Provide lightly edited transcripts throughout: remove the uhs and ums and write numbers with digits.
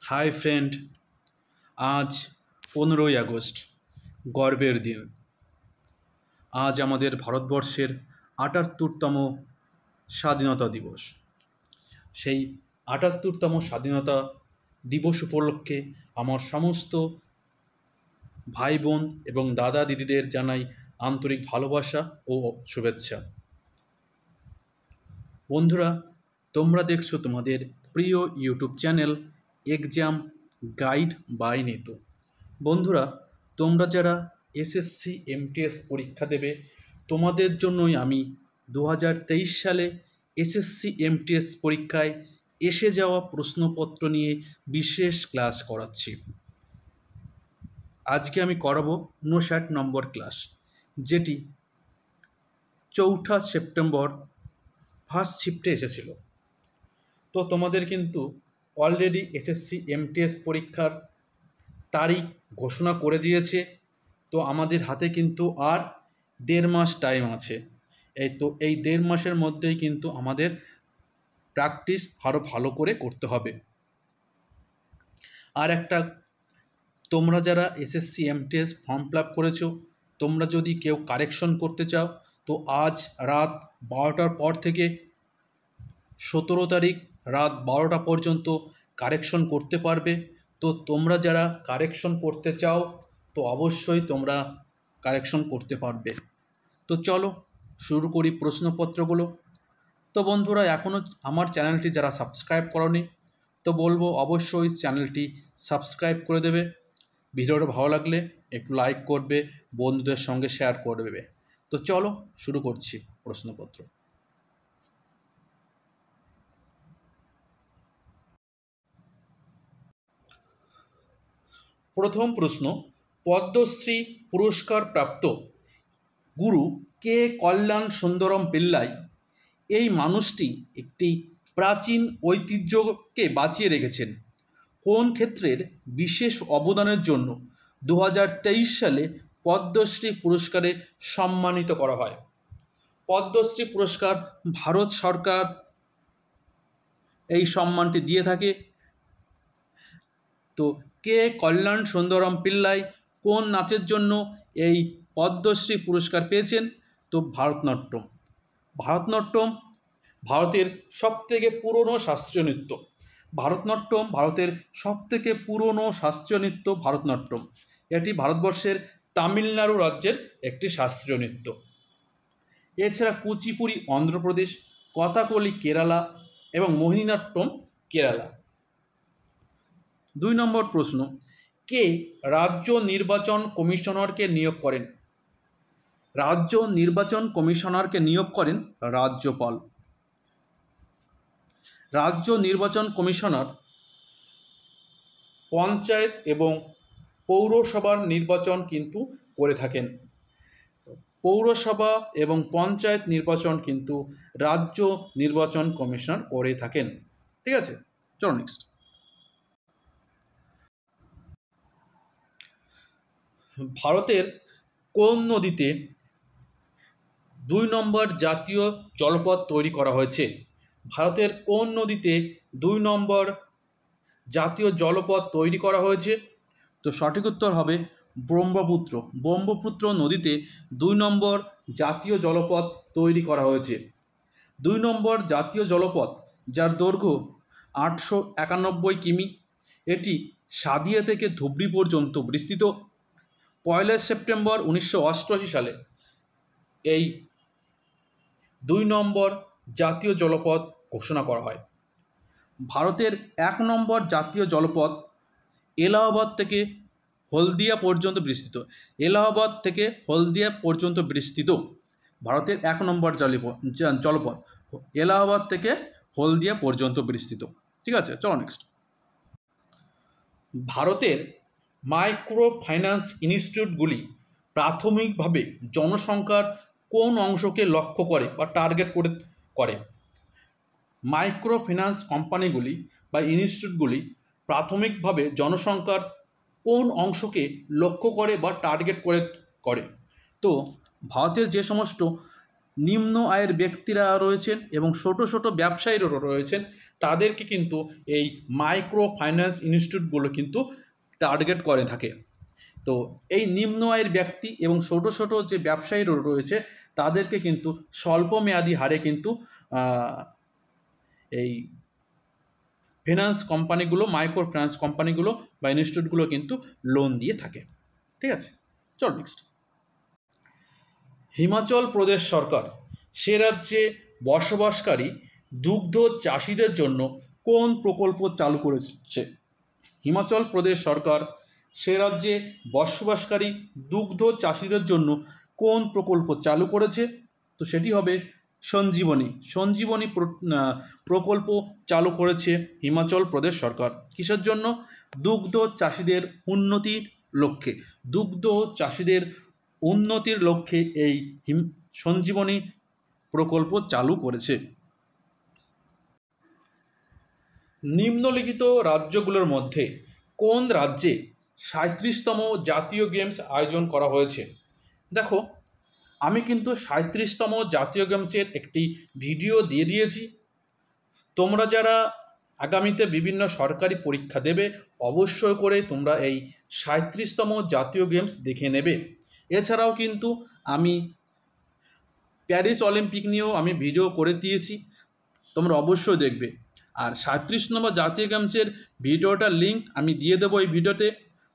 Hi friend, আজ 15ই August, গর্বের দিন। আজ আমাদের ভারতবর্ষের ৭৮তম স্বাধীনতা দিবস। সেই ৭৮তম স্বাধীনতা দিবস উপলক্ষে আমার সমস্ত ভাই বোন এবং দাদা দিদিদের জানাই আন্তরিক ভালোবাসা ও শুভেচ্ছা। বন্ধুরা, তোমরা দেখছো তোমাদের প্রিয় YouTube channel exam guide by Netu. বন্ধুরা, তোমরা যারা এসএসসি এমটিএস পরীক্ষা দেবে, তোমাদের জন্যই আমি 2023 সালে এসএসসি এমটিএস পরীক্ষায় এসে যাওয়া প্রশ্নপত্র নিয়ে বিশেষ ক্লাস করাচ্ছি। আজকে আমি করাবো 59 নম্বর ক্লাস, যেটি 4 সেপ্টেম্বর ফার্স্ট শিফটে এসেছিল। তো তোমাদের কিন্তু অলরেডি এসএসসি এমটিএস পরীক্ষার তারিখ ঘোষণা করে দিয়েছে। তো আমাদের হাতে কিন্তু আর 1.5 মাস টাইম আছে। এই 1.5 মাসের মধ্যেই কিন্তু আমাদের প্র্যাকটিস আরও ভালো করে করতে হবে। আর একটা, তোমরা যারা SSC MTS form fill up করেছো, তোমরা যদি কেউ কারেকশন করতে চাও, তো আজ রাত 12টার পর থেকে 17 তারিখ রাত 12টা পর্যন্ত কারেকশন করতে পারবে। তো তোমরা যারা কারেকশন করতে চাও, তো অবশ্যই তোমরা কারেকশন করতে পারবে। তো চলো শুরু করি প্রশ্নপত্রগুলো। তো বন্ধুরা, এখনও আমার চ্যানেলটি যারা সাবস্ক্রাইব করোনি, তো বলবো অবশ্যই চ্যানেলটি সাবস্ক্রাইব করে দেবে। ভিডিওটা ভালো লাগলে একটু লাইক করবে, বন্ধুদের সঙ্গে শেয়ার করে দেবে। তো চলো শুরু করছি প্রশ্নপত্র। প্রথম প্রশ্ন, পদ্মশ্রী পুরস্কার প্রাপ্ত গুরু কে কল্যাণ সুন্দরম পিল্লাই এই মানুষটি একটি প্রাচীন ঐতিহ্যকে বাঁচিয়ে রেখেছেন। কোন ক্ষেত্রের বিশেষ অবদানের জন্য 2023 সালে পদ্মশ্রী পুরস্কারে সম্মানিত করা হয়? পদ্মশ্রী পুরস্কার ভারত সরকার এই সম্মানটি দিয়ে থাকে। তো কে কল্যাণ সুন্দরম পিল্লাই কোন নাচের জন্য এই পদ্মশ্রী পুরস্কার পেয়েছেন? তো ভারতনাট্যম। ভারতনাট্যম ভারতের সবথেকে পুরনো শাস্ত্রীয় নৃত্য। ভারতনাট্যম ভারতের সবথেকে পুরনো শাস্ত্রীয় নৃত্য ভারতনাট্যম। এটি ভারতবর্ষের তামিলনাড়ু রাজ্যের একটি শাস্ত্রীয় নৃত্য। এছাড়া কুচিপুড়ি অন্ধ্রপ্রদেশ, কথাকলি কেরালা এবং মোহিনীনাট্যম কেরালা। 2 নম্বর প্রশ্ন, কে রাজ্য নির্বাচন কমিশনারকে নিয়োগ করেন? রাজ্য নির্বাচন কমিশনারকে নিয়োগ করেন রাজ্যপাল। রাজ্য নির্বাচন কমিশনার পঞ্চায়েত এবং পৌরসভার নির্বাচন কিন্তু করে থাকেন। পৌরসভা এবং পঞ্চায়েত নির্বাচন কিন্তু রাজ্য নির্বাচন কমিশনার করে থাকেন। ঠিক আছে, চলো নেক্সট। ভারতের কোন নদীতে 2 নম্বর জাতীয় জলপথ তৈরি করা হয়েছে? ভারতের কোন নদীতে 2 নম্বর জাতীয় জলপথ তৈরি করা হয়েছে? তো সঠিক উত্তর হবে ব্রহ্মপুত্র। ব্রহ্মপুত্র নদীতে 2 নম্বর জাতীয় জলপথ তৈরি করা হয়েছে। 2 নম্বর জাতীয় জলপথ, যার দৈর্ঘ্য 891 কিমি, এটি সাদিয়া থেকে ধুবড়ি পর্যন্ত বিস্তৃত। 1 সেপ্টেম্বর 1988 সালে এই 2 নম্বর জাতীয় জলপথ ঘোষণা করা হয়। ভারতের 1 নম্বর জাতীয় জলপথ এলাহাবাদ থেকে হলদিয়া পর্যন্ত বিস্তৃত। এলাহাবাদ থেকে হলদিয়া পর্যন্ত বিস্তৃত ভারতের 1 নম্বর জলপথ এলাহাবাদ থেকে হলদিয়া পর্যন্ত বিস্তৃত। ঠিক আছে, চলো নেক্সট। ভারতের মাইক্রো ফাইন্যান্স ইনস্টিটিউটগুলি প্রাথমিকভাবে জনসংখ্যার কোন অংশকে লক্ষ্য করে বা টার্গেট করে? মাইক্রো ফিন্যান্স কোম্পানিগুলি বা ইনস্টিটিউটগুলি প্রাথমিকভাবে জনসংখ্যার কোন অংশকে লক্ষ্য করে বা টার্গেট করে? তো ভারতের যে সমস্ত নিম্ন আয়ের ব্যক্তিরা রয়েছেন এবং ছোট ছোট ব্যবসায়ীরা রয়েছেন, তাদেরকে কিন্তু এই মাইক্রো ফাইন্যান্স ইনস্টিটিউটগুলো কিন্তু টার্গেট করে থাকে। তো এই নিম্ন আয়ের ব্যক্তি এবং ছোট ছোট যে ব্যবসায়ীরা রয়েছে তাদেরকে কিন্তু স্বল্প মেয়াদি হারে কিন্তু এই ফিনান্স কোম্পানিগুলো, মাইক্রো ফিনান্স কোম্পানিগুলো বা ইনস্টিটিউটগুলো কিন্তু লোন দিয়ে থাকে। ঠিক আছে, চল নেক্সট। হিমাচল প্রদেশ সরকার সে রাজ্যে বসবাসকারী দুগ্ধ চাষিদের জন্য কোন প্রকল্প চালু করেছে? হিমাচল প্রদেশ সরকার সে রাজ্যে বসবাসকারী দুগ্ধ চাষিদের জন্য কোন প্রকল্প চালু করেছে? তো সেটি হবে সঞ্জীবনী প্রকল্প চালু করেছে হিমাচল প্রদেশ সরকার। কিসের জন্য? দুগ্ধ চাষিদের উন্নতির লক্ষ্যে। দুগ্ধ চাষিদের উন্নতির লক্ষ্যে এই সঞ্জীবনী প্রকল্প চালু করেছে। নিম্নলিখিত রাজ্যগুলোর মধ্যে কোন রাজ্যে 37তম জাতীয় গেমস আয়োজন করা হয়েছে? দেখো, আমি কিন্তু 37তম জাতীয় গেমসের একটি ভিডিও দিয়ে দিয়েছি। তোমরা যারা আগামীতে বিভিন্ন সরকারি পরীক্ষা দেবে অবশ্যই করে তোমরা এই 37তম জাতীয় গেমস দেখে নেবে। এছাড়াও কিন্তু আমি প্যারিস অলিম্পিক নিয়েও আমি ভিডিও করে দিয়েছি, তোমরা অবশ্যই দেখবে। আর 37 নম্বর জাতীয় গেমসের ভিডিওটার লিঙ্ক আমি দিয়ে দেবো এই ভিডিওতে,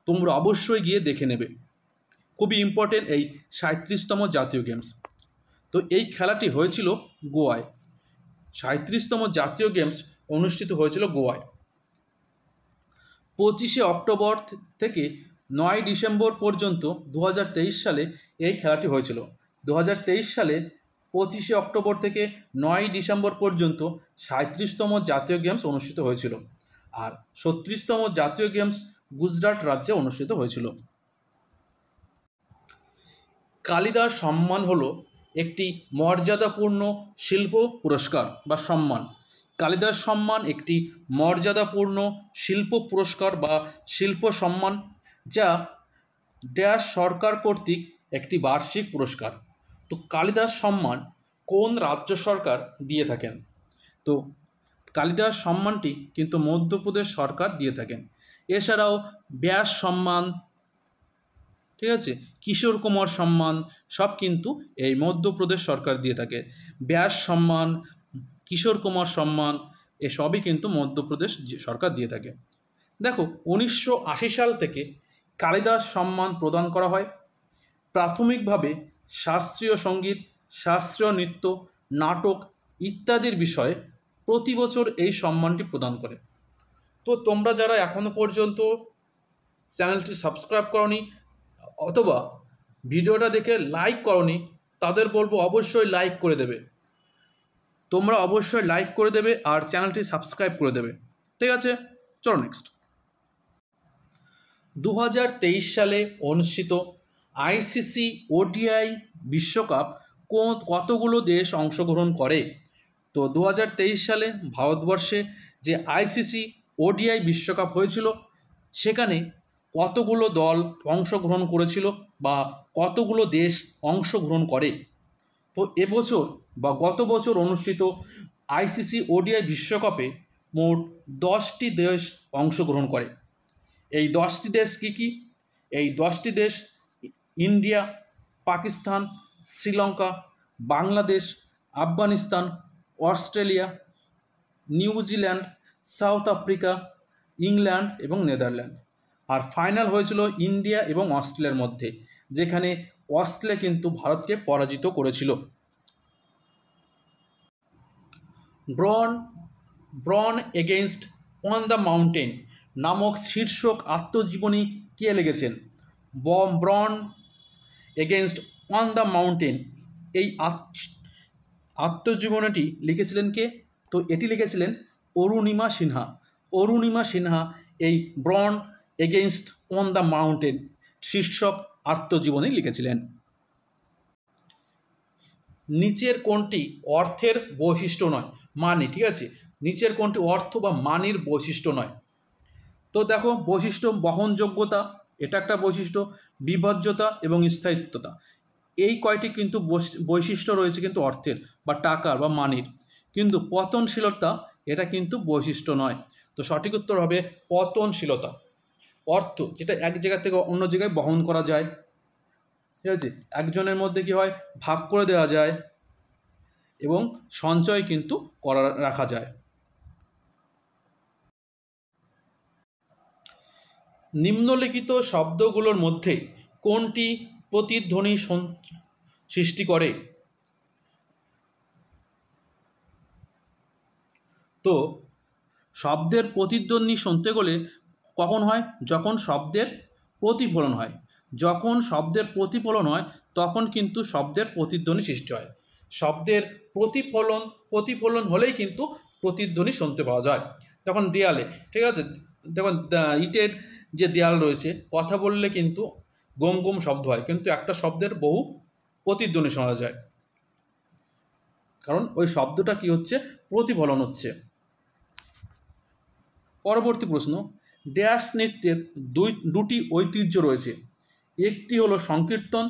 তোমরা অবশ্যই গিয়ে দেখে নেবে। খুবই ইম্পর্টেন্ট এই 37তম জাতীয় গেমস। তো এই খেলাটি হয়েছিল গোয়ায়। 37তম জাতীয় গেমস অনুষ্ঠিত হয়েছিল গোয়ায়। 25শে অক্টোবর থেকে 9 ডিসেম্বর পর্যন্ত 2023 সালে এই খেলাটি হয়েছিল। 2023 সালে 25শে অক্টোবর থেকে 9 ডিসেম্বর পর্যন্ত 37তম জাতীয় গেমস অনুষ্ঠিত হয়েছিল। আর 36তম জাতীয় গেমস গুজরাট রাজ্যে অনুষ্ঠিত হয়েছিল। কালিদাস সম্মান হলো একটি মর্যাদাপূর্ণ শিল্প পুরস্কার বা সম্মান। কালিদাস সম্মান একটি মর্যাদাপূর্ণ শিল্প পুরস্কার বা শিল্প সম্মান, যা ড্যাশ সরকার কর্তৃক একটি বার্ষিক পুরস্কার। তো কালিদাস সম্মান কোন রাজ্য সরকার দিয়ে থাকেন? তো কালিদাস সম্মানটি কিন্তু মধ্যপ্রদেশ সরকার দিয়ে থাকেন। এছাড়াও ব্যাস সম্মান, ঠিক আছে, কিশোর কুমার সম্মান সব কিন্তু এই মধ্যপ্রদেশ সরকার দিয়ে থাকে। ব্যাস সম্মান, কিশোর কুমার সম্মান এসবই কিন্তু মধ্যপ্রদেশ সরকার দিয়ে থাকে। দেখো, 1980 সাল থেকে কালিদাস সম্মান প্রদান করা হয়। প্রাথমিকভাবে শাস্ত্রীয় সঙ্গীত, শাস্ত্রীয় নৃত্য, নাটক ইত্যাদির বিষয়ে প্রতি বছর এই সম্মানটি প্রদান করে। তো তোমরা যারা এখনও পর্যন্ত চ্যানেলটি সাবস্ক্রাইব করনি অথবা ভিডিওটা দেখে লাইক করনি, তাদের বলবো অবশ্যই লাইক করে দেবে। তোমরা অবশ্যই লাইক করে দেবে আর চ্যানেলটি সাবস্ক্রাইব করে দেবে। ঠিক আছে, চলো নেক্সট। 2023 সালে অনুষ্ঠিত আইসিসি ওডিআই বিশ্বকাপ কতগুলো দেশ অংশগ্রহণ করে? তো 2023 সালে ভারতবর্ষে যে আইসিসি ওডিআই বিশ্বকাপ হয়েছিল সেখানে কতগুলো দল অংশগ্রহণ করেছিল বা কতগুলো দেশ অংশগ্রহণ করে? তো এবছর বা গত বছর অনুষ্ঠিত আইসিসি ওডিআই বিশ্বকাপে মোট 10টি দেশ অংশগ্রহণ করে। এই 10টি দেশ কী কী? এই 10টি দেশ India, Pakistan, Sri Lanka, Bangladesh, Afghanistan, Australia, New Zealand, south Africa, England এবং নেদারল্যান্ড। আর ফাইনাল হয়েছিল ইন্ডিয়া এবং অস্ট্রেলিয়ার মধ্যে, যেখানে অস্ট্রেলিয়া কিন্তু ভারতকে পরাজিত করেছিল। ব্রন এগেইনস্ট অন দ্য মাউন্টেন নামক শীর্ষক আত্মজীবনী কে লিখেছেন? ব্রন এগেইনস্ট অন দ্য মাউন্টেন এই আত্মজীবনীটি লিখেছিলেন কে? তো এটি লিখেছিলেন অরুণিমা সিনহা। অরুণিমা সিনহা এই ব্রন এগেইনস্ট অন দ্য মাউন্টেন শীর্ষক আত্মজীবনী লিখেছিলেন। নিচের কোনটি অর্থের বৈশিষ্ট্য নয়? মানি, ঠিক আছে, নিচের কোনটি অর্থ বা মানির বৈশিষ্ট্য নয়? তো দেখো, বৈশিষ্ট্য বহনযোগ্যতা এটা একটা বৈশিষ্ট্য, বিভাজ্যতা এবং স্থায়িত্বতা এই কয়টি কিন্তু বৈশিষ্ট্য রয়েছে কিন্তু অর্থের বা টাকার বা মানির, কিন্তু পতনশীলতা এটা কিন্তু বৈশিষ্ট্য নয়। তো সঠিক উত্তর হবে পতনশীলতা। অর্থ যেটা এক জায়গা থেকে অন্য জায়গায় বহন করা যায়, ঠিক আছে, একজনের মধ্যে কি হয়, ভাগ করে দেওয়া যায় এবং সঞ্চয় কিন্তু রাখা যায়। নিম্নলিখিত শব্দগুলোর মধ্যে কোনটি প্রতিধ্বনি সৃষ্টি করে? তো শব্দের প্রতিধ্বনি শুনতে গেলে কখন হয়? যখন শব্দের প্রতিফলন হয়। যখন শব্দের প্রতিফলন হয় তখন কিন্তু শব্দের প্রতিধ্বনি সৃষ্টি হয়। শব্দের প্রতিফলন হলেই কিন্তু প্রতিধ্বনি শুনতে পাওয়া যায়। যখন দেয়ালে, ঠিক আছে, যখন ইটের যে দেয়াল রয়েছে, কথা বললে কিন্তু গম গম শব্দ হয়, কিন্তু একটা শব্দের বহু প্রতিধ্বনি শোনা যায়, কারণ ওই শব্দটা কি হচ্ছে, প্রতিফলন হচ্ছে। পরবর্তী প্রশ্ন, ড্যাশ নৃত্যের দুটি ঐতিহ্য রয়েছে। একটি হলো সংকীর্তন,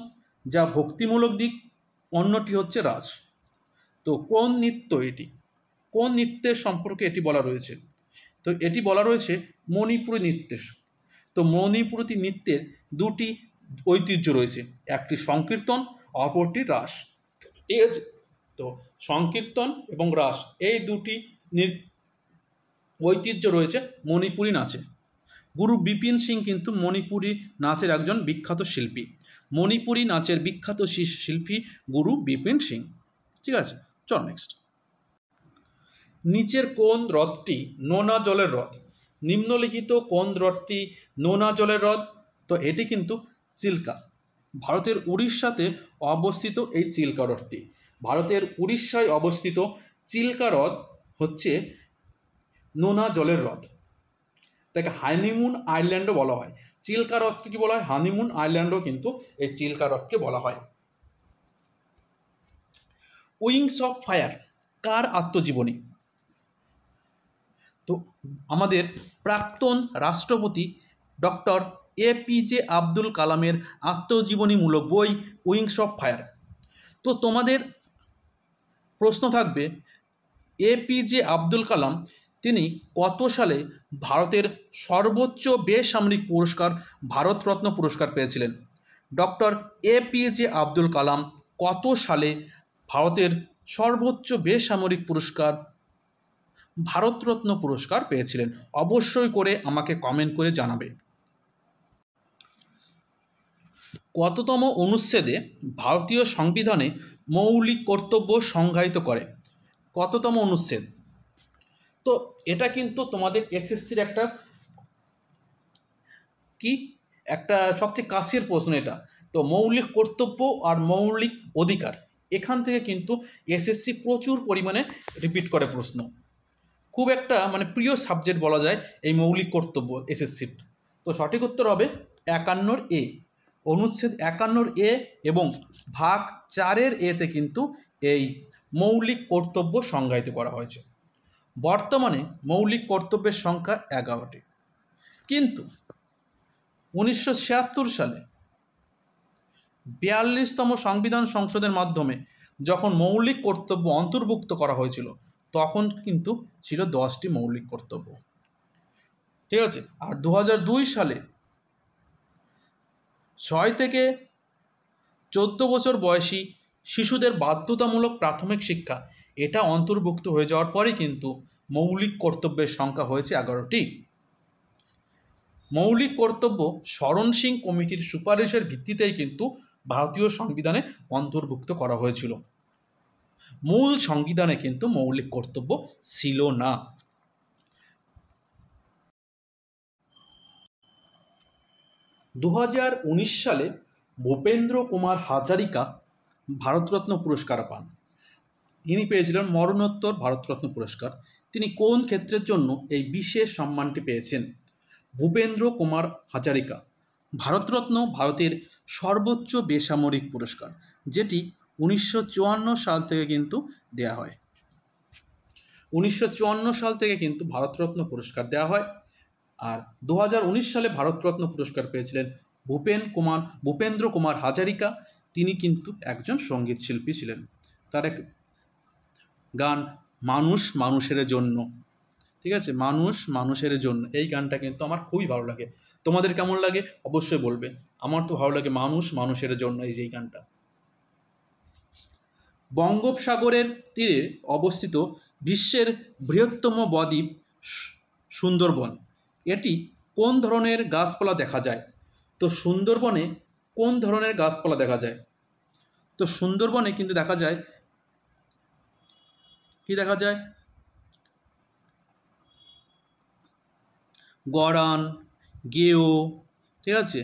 যা ভক্তিমূলক দিক, অন্যটি হচ্ছে রাস। তো কোন নৃত্য এটি? কোন নৃত্যের সম্পর্কে এটি বলা রয়েছে? তো এটি বলা রয়েছে মণিপুরী নৃত্যের। তো মণিপুরী নৃত্যের দুটি ঐতিহ্য রয়েছে, একটি সংকীর্তন, অপরটি রাস, ঠিক আছে। তো সংকীর্তন এবং রাস এই দুটি ঐতিহ্য রয়েছে মণিপুরী নাচে। গুরু বিপিন সিং কিন্তু মণিপুরী নাচের একজন বিখ্যাত শিল্পী। মণিপুরী নাচের বিখ্যাত শিল্পী গুরু বিপিন সিং, ঠিক আছে। চল নেক্সট। নিচের কোন হ্রদটি নোনা জলের হ্রদ? নিম্নলিখিত কোন হ্রদটি নোনা জলের হ্রদ? তো এটি কিন্তু চিল্কা। ভারতের উড়িষ্যাতে অবস্থিত এই চিল্কা হ্রদটি, ভারতের উড়িষ্যায় অবস্থিত চিল্কা হ্রদ হচ্ছে নোনা জলের হ্রদ। তাকে হানিমুন আইল্যান্ডও বলা হয়। চিল্কা হ্রদকে কি বলা হয়? হানিমুন আইল্যান্ডও কিন্তু এই চিল্কা হ্রদকে বলা হয়। উইংস অফ ফায়ার কার আত্মজীবনী? তো আমাদের প্রাক্তন রাষ্ট্রপতি ডক্টর APJ আব্দুল কালামের আত্মজীবনীমূলক বই উইংস অফ ফায়ার। তো তোমাদের প্রশ্ন থাকবে, APJ আব্দুল কালাম তিনি কত সালে ভারতের সর্বোচ্চ বেসামরিক পুরস্কার ভারতরত্ন পুরস্কার পেয়েছিলেন? ডক্টর APJ আব্দুল কালাম কত সালে ভারতের সর্বোচ্চ বেসামরিক পুরস্কার ভারতরত্ন পুরস্কার পেয়েছিলেন? অবশ্যই করে আমাকে কমেন্ট করে জানাবে। কততম অনুচ্ছেদে ভারতীয় সংবিধানে মৌলিক কর্তব্য সংজ্ঞায়িত করে? কততম অনুচ্ছেদ? তো এটা কিন্তু তোমাদের SSCর একটা সবচেয়ে কাছের প্রশ্ন এটা। তো মৌলিক কর্তব্য আর মৌলিক অধিকার, এখান থেকে কিন্তু SSC প্রচুর পরিমাণে রিপিট করে প্রশ্ন। খুব একটা মানে প্রিয় সাবজেক্ট বলা যায় এই মৌলিক কর্তব্য SSCর। তো সঠিক উত্তর হবে 51A। অনুচ্ছেদ 51A এবং ভাগ 4 এতে কিন্তু এই মৌলিক কর্তব্য সংজ্ঞায়িত করা হয়েছে। বর্তমানে মৌলিক কর্তব্যের সংখ্যা 11টি, কিন্তু 1976 সালে 42তম সংবিধান সংশোধনের মাধ্যমে যখন মৌলিক কর্তব্য অন্তর্ভুক্ত করা হয়েছিল তখন কিন্তু ছিল 10টি মৌলিক কর্তব্য, ঠিক আছে। আর 2002 সালে 6 থেকে 14 বছর বয়সী শিশুদের বাধ্যতামূলক প্রাথমিক শিক্ষা এটা অন্তর্ভুক্ত হয়ে যাওয়ার পরে কিন্তু মৌলিক কর্তব্যের সংখ্যা হয়েছে 11টি। মৌলিক কর্তব্য শরণ সিং কমিটির সুপারিশের ভিত্তিতেই কিন্তু ভারতীয় সংবিধানে অন্তর্ভুক্ত করা হয়েছিল। মূল সংবিধানে কিন্তু মৌলিক কর্তব্য ছিল না। দু সালে ভূপেন্দ্র কুমার হাজারিকা ভারতরত্ন পুরস্কার পান। তিনি পেয়েছিলেন মরণোত্তর ভারতরত্ন পুরস্কার। তিনি কোন ক্ষেত্রের জন্য এই বিশেষ সম্মানটি পেয়েছেন? ভূপেন্দ্র কুমার হাজারিকা। ভারতরত্ন ভারতের সর্বোচ্চ বেসামরিক পুরস্কার, যেটি 1954 সাল থেকে কিন্তু দেয়া হয়। 1954 সাল থেকে কিন্তু ভারতরত্ন পুরস্কার দেওয়া হয়। আর 2019 সালে ভারতরত্ন পুরস্কার পেয়েছিলেন ভূপেন্দ্র কুমার হাজারিকা। তিনি কিন্তু একজন সঙ্গীত শিল্পী ছিলেন। তার এক গান মানুষ মানুষের জন্য, ঠিক আছে, মানুষ মানুষের জন্য, এই গানটা কিন্তু আমার খুবই ভালো লাগে। তোমাদের কেমন লাগে অবশ্যই বলবে। আমার তো ভালো লাগে মানুষ মানুষের জন্য, এই যে এই গানটা। বঙ্গোপসাগরের তীরে অবস্থিত বিশ্বের বৃহত্তম বদ্বীপ সুন্দরবন, এটি কোন ধরনের গাছপালা দেখা যায়? তো সুন্দরবনে কোন ধরনের গাছপালা দেখা যায়? তো সুন্দরবনে কিন্তু দেখা যায়, কি দেখা যায়? গরান, গেও, ঠিক আছে,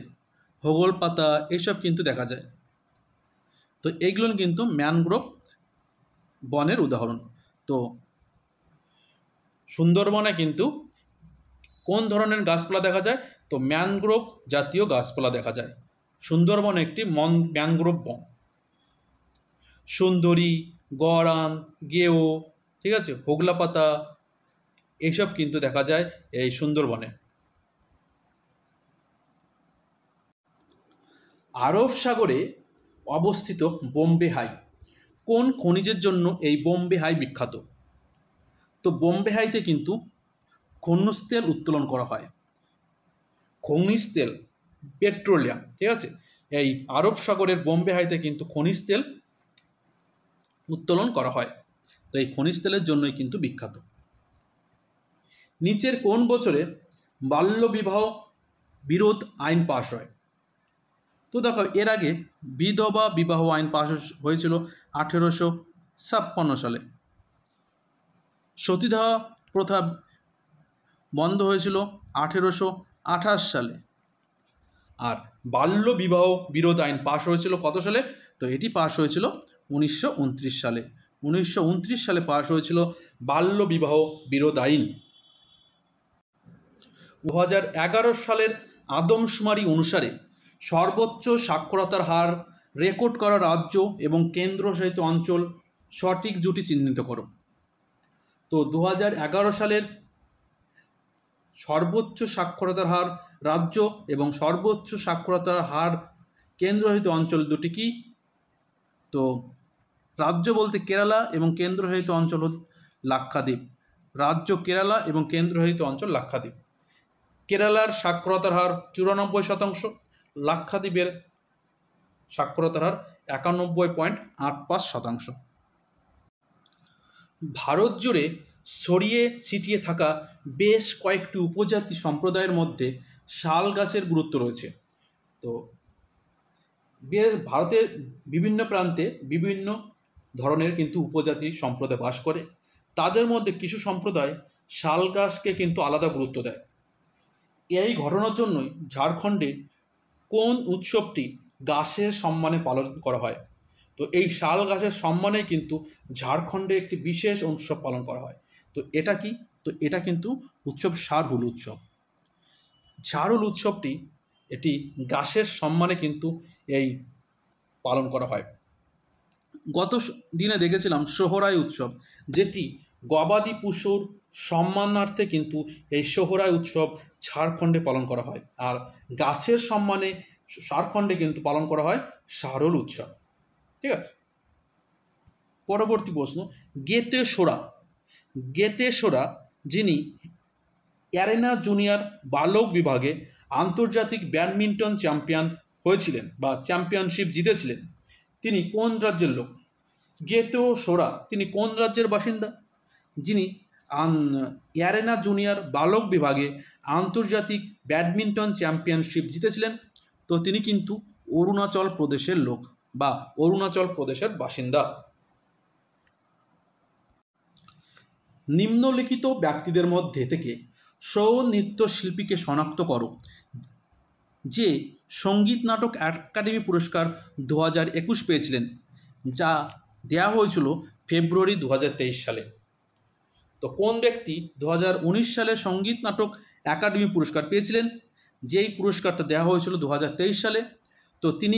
হোগল পাতা, এইসব কিন্তু দেখা যায়। তো এইগুলো কিন্তু ম্যানগ্রোভ বনের উদাহরণ। তো সুন্দরবনে কিন্তু কোন ধরনের গাছপালা দেখা যায়? তো ম্যানগ্রোভ জাতীয় গাছপালা দেখা যায়। সুন্দরবন একটি ম্যানগ্রোভ বন। সুন্দরী, গরান, গেও, ঠিক আছে, হোগলা পাতা, এইসব কিন্তু দেখা যায় এই সুন্দরবনে। আরব সাগরে অবস্থিত বোম্বে হাই কোন খনিজের জন্য এই বোম্বে হাই বিখ্যাত? তো বোম্বে হাইতে কিন্তু খনিজ তেল উত্তোলন করা হয়। খনিজ তেল, পেট্রোলিয়াম, ঠিক আছে, এই আরব সাগরের বোম্বে হাইতে কিন্তু খনিজ তেল উত্তোলন করা হয়। তো এই খনিজ তেলের জন্যই কিন্তু বিখ্যাত। নিচের কোন বছরে বাল্যবিবাহ বিরোধ আইন পাশ হয়? তো দেখো, এর আগে বিধবা বিবাহ আইন পাশ হয়েছিল 1856 সালে। সতীদাহ প্রথা বন্ধ হয়েছিল 1828 সালে। আর বাল্য বিবাহ বিরোধ আইন পাশ হয়েছিল কত সালে? তো এটি পাশ হয়েছিল 1929 সালে। 1929 সালে পাশ হয়েছিল বাল্য বিবাহ বিরোধ আইন। 2011 সালের আদমশুমারি অনুসারে সর্বোচ্চ সাক্ষরতার হার রেকর্ড করা রাজ্য এবং কেন্দ্রশাসিত অঞ্চল সঠিক জুটি চিহ্নিত করো। তো 2011 সালের সর্বোচ্চ সাক্ষরতার হার রাজ্য এবং সর্বোচ্চ সাক্ষরতার হার কেন্দ্রশাসিত অঞ্চল দুটি কি? তো রাজ্য বলতে কেরালা এবং কেন্দ্রশাসিত অঞ্চল হল লাক্ষাদ্বীপ। রাজ্য কেরালা এবং কেন্দ্রশাসিত অঞ্চল লাক্ষাদ্বীপ। কেরালার সাক্ষরতার হার 94%, লাক্ষাদ্বীপের সাক্ষরতার হার 91.85%। ভারত জুড়ে ছড়িয়ে ছিটিয়ে থাকা বেশ কয়েকটি উপজাতি সম্প্রদায়ের মধ্যে শাল গাছের গুরুত্ব রয়েছে। তো ভারতের বিভিন্ন প্রান্তে বিভিন্ন ধরনের কিন্তু উপজাতি সম্প্রদায় বাস করে। তাদের মধ্যে কিছু সম্প্রদায় শাল গাছকে কিন্তু আলাদা গুরুত্ব দেয়। এই ঘটনার জন্যই ঝাড়খণ্ডে কোন উৎসবটি গাছের সম্মানে পালন করা হয়? তো এই শাল গাছের সম্মানে কিন্তু ঝাড়খণ্ডে একটি বিশেষ উৎসব পালন করা হয়। তো এটা কি? তো এটা কিন্তু উৎসব শারহুল উৎসব। শারহুল উৎসবটি এটি গাছের সম্মানে কিন্তু এই পালন করা হয়। গত দিনে দেখেছিলাম সোহরাই উৎসব, যেটি গবাদি পশুর সম্মানার্থে কিন্তু এই সোহরাই উৎসব ঝাড়খণ্ডে পালন করা হয়। আর গাছের সম্মানে ঝাড়খণ্ডে কিন্তু পালন করা হয় শারহুল উৎসব। ঠিক আছে, পরবর্তী প্রশ্ন, গেতে সোরা। গেতে সোরা যিনি অ্যারেনা জুনিয়র বালক বিভাগে আন্তর্জাতিক ব্যাডমিন্টন চ্যাম্পিয়ন হয়েছিলেন বা চ্যাম্পিয়নশিপ জিতেছিলেন, তিনি কোন রাজ্যের লোক? গেতো সোরা তিনি কোন রাজ্যের বাসিন্দা? যিনি অ্যারেনা জুনিয়র বালক বিভাগে আন্তর্জাতিক ব্যাডমিন্টন চ্যাম্পিয়নশিপ জিতেছিলেন, তো তিনি কিন্তু অরুণাচল প্রদেশের লোক বা অরুণাচল প্রদেশের বাসিন্দা। নিম্নলিখিত ব্যক্তিদের মধ্যে থেকে ছৌ নৃত্যশিল্পীকে শনাক্ত করো যে সঙ্গীত নাটক একাডেমি পুরস্কার 2021 পেয়েছিলেন, যা দেওয়া হয়েছিল ফেব্রুয়ারি 2023 সালে। তো কোন ব্যক্তি 2019 সালে সঙ্গীত নাটক একাডেমি পুরস্কার পেয়েছিলেন, যেই পুরস্কারটা দেওয়া হয়েছিল 2023 সালে? তো তিনি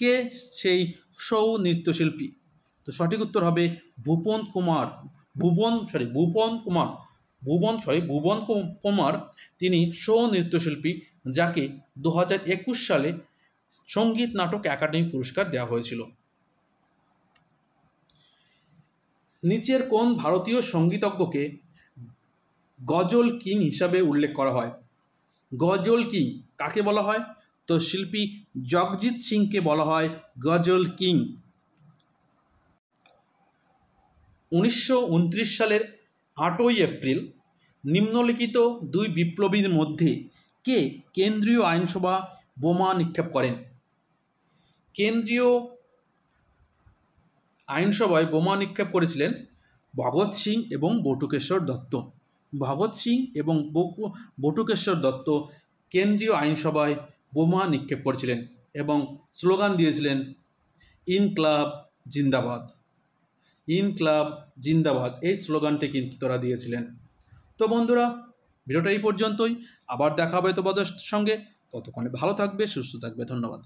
কে সেই ছৌ নৃত্যশিল্পী? তো সঠিক উত্তর হবে ভুবন কুমার। তিনি ছৌ নৃত্যশিল্পী, যাকে 2021 সালে সঙ্গীত নাটক একাডেমি পুরস্কার দেওয়া হয়েছিল? নিচের কোন ভারতীয় সঙ্গীতজ্ঞকে গজল কিং হিসাবে উল্লেখ করা হয়? গজল কিং কাকে বলা হয়? তো শিল্পী জগজিৎ সিংকে বলা হয় গজল কিং। 1929 সালের 8ই এপ্রিল নিম্নলিখিত দুই বিপ্লবীর মধ্যে কে কেন্দ্রীয় আইনসভা বোমা নিক্ষেপ করেন? কেন্দ্রীয় আইনসভায় বোমা নিক্ষেপ করেছিলেন ভগৎ সিং এবং বটুকেশ্বর দত্ত। ভগৎ সিং এবং বটুকেশ্বর দত্ত কেন্দ্রীয় আইনসভায় বোমা নিক্ষেপ করেছিলেন এবং স্লোগান দিয়েছিলেন ইনকলাব জিন্দাবাদ। ইনকলাব জিন্দাবাদ এই স্লোগানটি কিন্তু তারা দিয়েছিলেন। তো বন্ধুরা, ভিডিওটা এই পর্যন্তই। আবার দেখা হবে তোমাদের সঙ্গে। ততক্ষণে ভালো থাকবে, সুস্থ থাকবে। ধন্যবাদ।